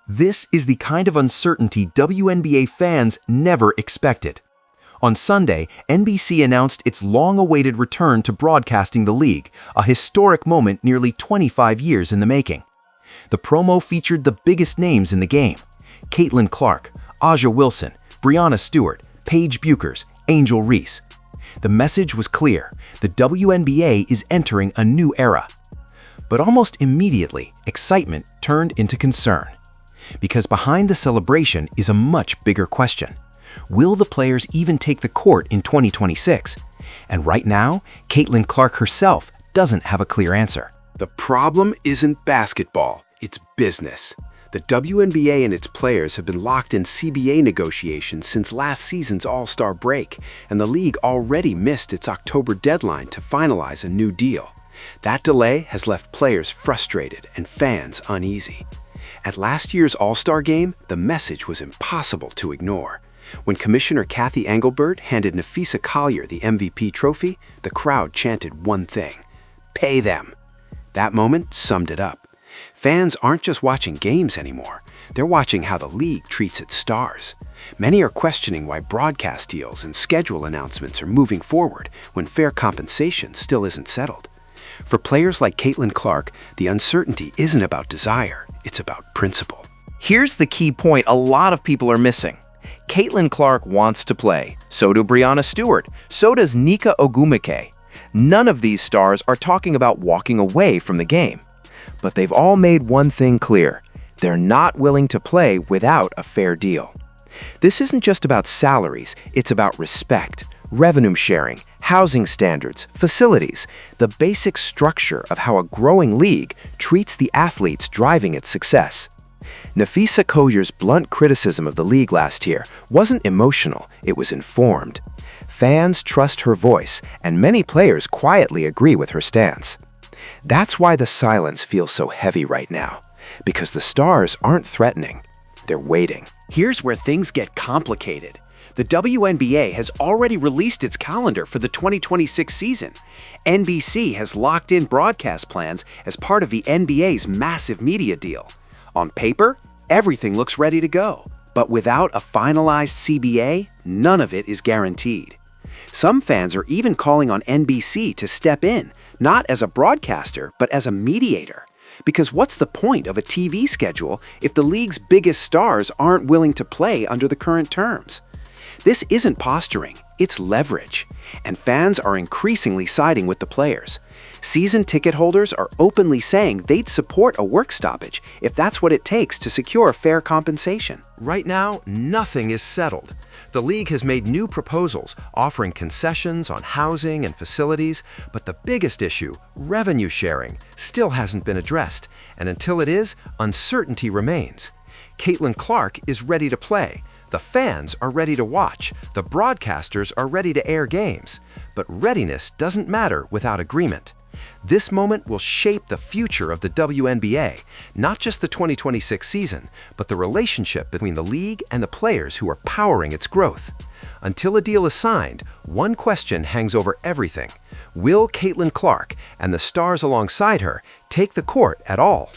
This is the kind of uncertainty WNBA fans never expected. On Sunday, NBC announced its long-awaited return to broadcasting the league, a historic moment nearly 25 years in the making. The promo featured the biggest names in the game: Caitlin Clark, A'ja Wilson, Breanna Stewart, Paige Bueckers, Angel Reese. The message was clear: the WNBA is entering a new era. But almost immediately, excitement turned into concern. Because behind the celebration is a much bigger question. Will the players even take the court in 2026? And right now, Caitlin Clark herself doesn't have a clear answer. The problem isn't basketball, it's business. The WNBA and its players have been locked in CBA negotiations since last season's All-Star break, and the league already missed its October deadline to finalize a new deal. That delay has left players frustrated and fans uneasy. At last year's All-Star game, the message was impossible to ignore. When Commissioner Cathy Engelbert handed Napheesa Collier the MVP trophy, the crowd chanted one thing: pay them. That moment summed it up. Fans aren't just watching games anymore. They're watching how the league treats its stars. Many are questioning why broadcast deals and schedule announcements are moving forward when fair compensation still isn't settled. For players like Caitlin Clark, the uncertainty isn't about desire, it's about principle. Here's the key point a lot of people are missing. Caitlin Clark wants to play. So do Breanna Stewart. So does Nneka Ogwumike. None of these stars are talking about walking away from the game. But they've all made one thing clear: they're not willing to play without a fair deal. This isn't just about salaries, it's about respect, revenue sharing, housing standards, facilities, the basic structure of how a growing league treats the athletes driving its success. Napheesa Collier's blunt criticism of the league last year wasn't emotional, it was informed. Fans trust her voice, and many players quietly agree with her stance. That's why the silence feels so heavy right now, because the stars aren't threatening, they're waiting. Here's where things get complicated. The WNBA has already released its calendar for the 2026 season. NBC has locked in broadcast plans as part of the NBA's massive media deal. On paper, everything looks ready to go. But without a finalized CBA, none of it is guaranteed. Some fans are even calling on NBC to step in, not as a broadcaster, but as a mediator. Because what's the point of a TV schedule if the league's biggest stars aren't willing to play under the current terms? This isn't posturing, it's leverage, and fans are increasingly siding with the players. Season ticket holders are openly saying they'd support a work stoppage if that's what it takes to secure fair compensation. Right now, nothing is settled. The league has made new proposals offering concessions on housing and facilities, but the biggest issue, revenue sharing, still hasn't been addressed, and until it is, uncertainty remains. Caitlin Clark is ready to play. The fans are ready to watch. The broadcasters are ready to air games. But readiness doesn't matter without agreement. This moment will shape the future of the WNBA, not just the 2026 season, but the relationship between the league and the players who are powering its growth. Until a deal is signed, one question hangs over everything: will Caitlin Clark and the stars alongside her take the court at all?